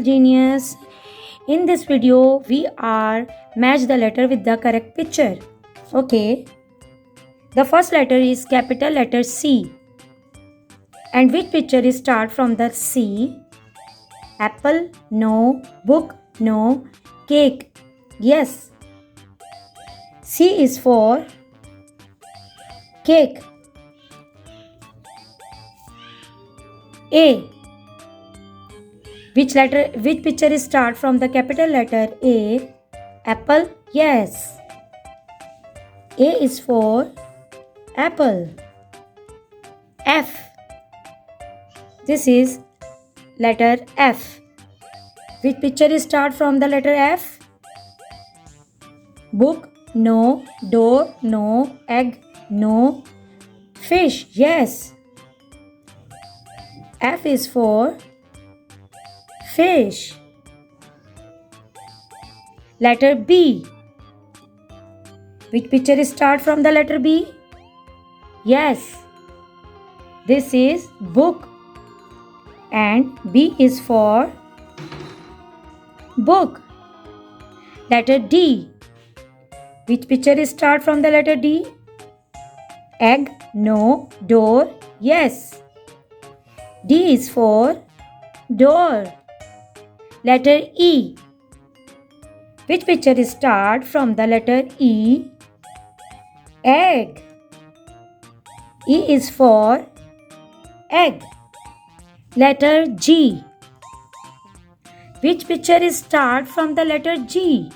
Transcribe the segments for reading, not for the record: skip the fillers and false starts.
little genius. In this video, we are match the letter with the correct picture. Okay. The first letter is capital letter C. And which picture is start from the C? Apple, no. Book, no. Cake, yes. C is for cake. A. Which picture is start from the capital letter A? Apple, yes. A is for apple. F. This is letter F. Which picture is start from the letter F? Book, no. Door, no. Egg, no. Fish, yes. F is for fish. Letter B. Which picture is start from the letter B? Yes. This is book. And B is for book. Letter D. Which picture is start from the letter D? Egg, no. Door, yes. D is for door. Letter E. Which picture is start from the letter E? Egg. E is for egg. Letter G. Which picture is start from the letter G?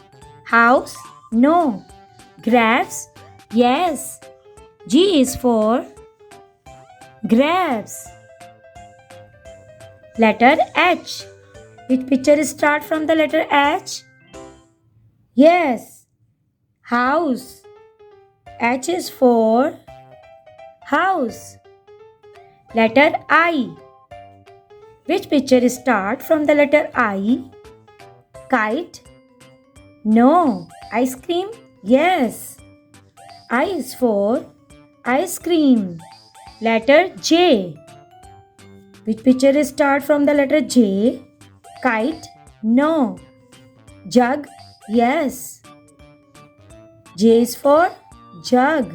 House? No. Grapes? Yes. G is for grapes. Letter H. Which picture is start from the letter H? Yes. House. H is for house. Letter I. Which picture is start from the letter I? Kite? No. Ice cream? Yes. I is for ice cream. Letter J. Which picture is start from the letter J? Kite? No. Jug? Yes. J is for jug.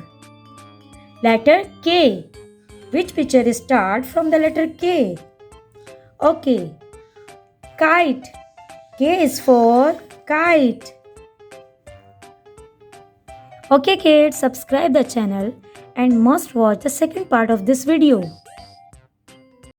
Letter K. Which picture is start from the letter K? Okay. Kite. K is for kite. Okay kids, subscribe the channel and must watch the second part of this video.